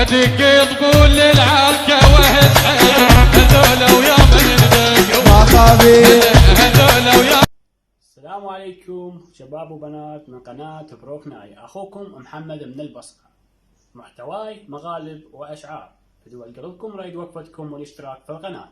ودك تقول للعركة وهد هذولا ويا من دق ما خابي. هذولا ويا. السلام عليكم شباب وبنات من قناة بروك ناي، أخوكم محمد من البصرة. محتواي مغالب وأشعار، فدوا قلبكم رايد وقفتكم والاشتراك في القناة.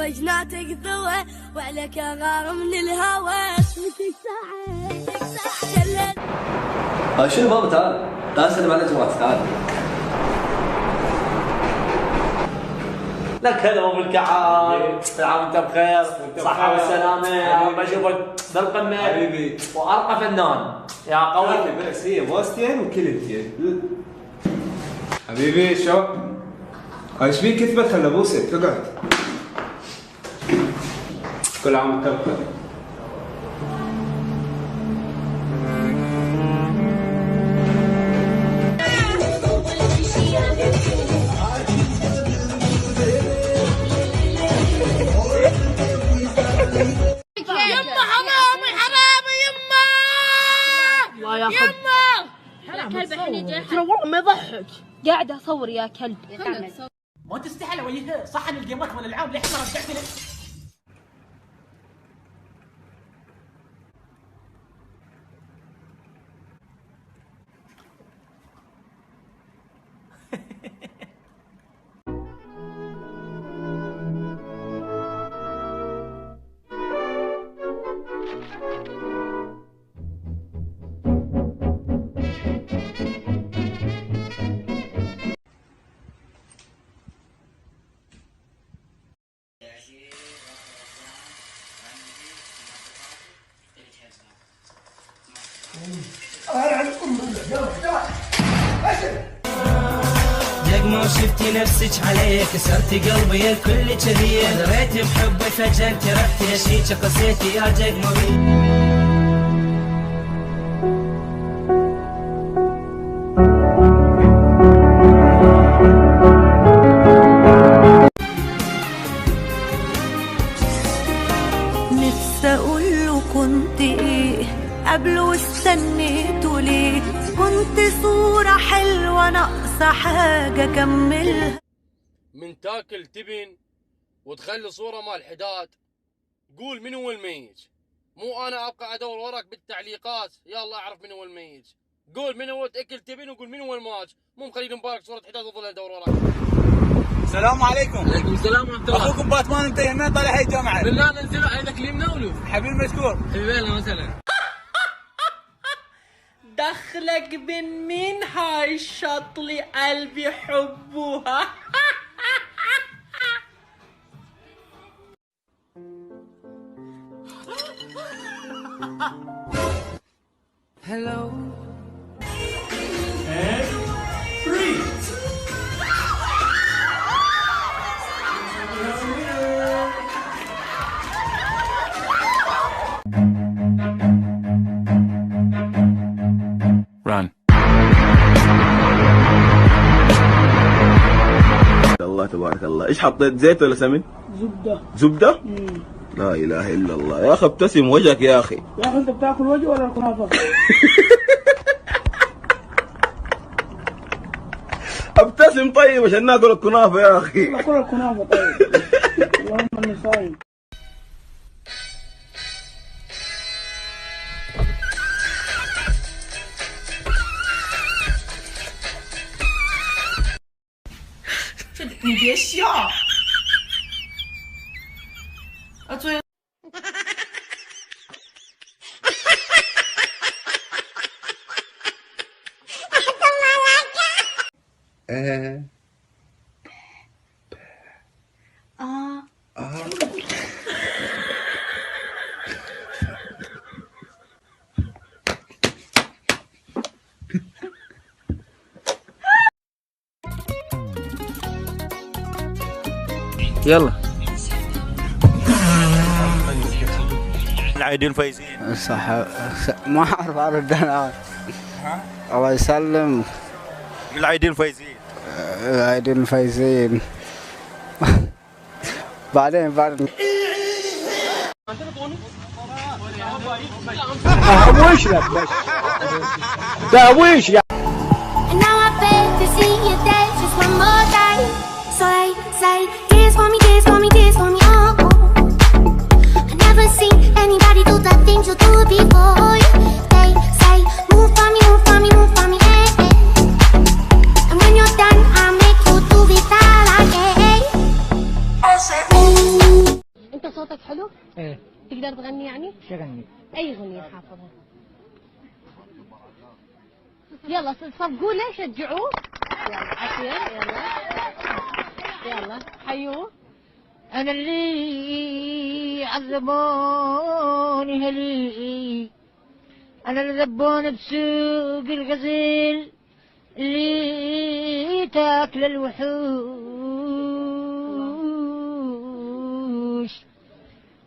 وجناتك ضوى وعليك غار من الهوى. شنو بابا؟ تعال سلم على جماعة. تعال. لك هلا وبالكعاب، كل عام وانت بخير، صحة والسلامة، بشوفك بالقمة حبيبي وأرقى فنان يا قوي. بس هي بوستين وكلتين حبيبي. شو ايش فيك كثبت؟ خل ابوسك. اقعد. كل عام وانت بخير. يما حرامي حرامي يما. الله ياخذ يما الكلب الحين يجي. ترى والله ما يضحك، قاعد اصور يا كلب. ما تستحل وجهه صحن الجيمات مال العاب لحين ما رجعت لك. دق ما شفتي نفسك علي كسرتي قلبي الكل كذي. دريت بحبك فجأة انت رحتي شيك قسيتي يا دق ما نفسي اقول كنت ايه قبل واستنيته ليه. كنت صورة حلوة ناقصة حاجة كملها. من تاكل تبن وتخلي صورة مال حداد، قول من هو الميت، مو انا ابقى ادور وراك بالتعليقات يلا اعرف من هو الميت. قول من هو تاكل تبن وقول من هو المات، مو مخلي مبارك صورة حداد وظل ادور وراك. السلام عليكم. عليكم السلام ورحمة الله. اخوكم باتمان انت يمين طالع هاي الجامعة. بالله ننزل عيدك لي منولو. حبيبي مشكور. حبيبي اهلا وسهلا. دخلك بين مين هاي الشطلي قلبي حبوها. هلو Run. الله تبارك الله. ايش حطيت؟ زيت ولا سمن؟ زبدة. زبدة؟ لا اله الا الله. يا اخي ابتسم وجهك يا اخي. يا اخي انت بتاكل وجه ولا الكنافة؟ ابتسم طيب عشان ناكل الكنافة يا اخي. كل الكنافة طيب. اللهم اني صايم.你别笑。作为啊 يلا. العايدين فايزين. صح. ما اعرف ارد انا. الله يسلم. من العايدين فايزين. العايدين فايزين. بعدين وش لك بس؟ ده وش يا And now I beg to see you dance just one more time. So they say, dance for me, dance for me, dance for me, oh. I never seen anybody do the things you do before. They say, move for me, move for me, move for me, eh, eh. And when you're done, I'll make you do it all again. انت صوتك حلو؟ ايه تقدر تغني يعني؟ شو غني؟ اي اغنية حافظها؟ يلا صفقوا له شجعوه. يلا عسير يلا. يلا حيوه. انا اللي عذبوني هلي، انا اللي ذبوني بسوق الغزل اللي تاكل الوحوش،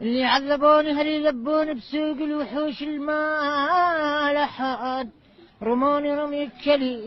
اللي عذبوني هلي ذبوني بسوق الوحوش الما لحد رموني رمي الكلي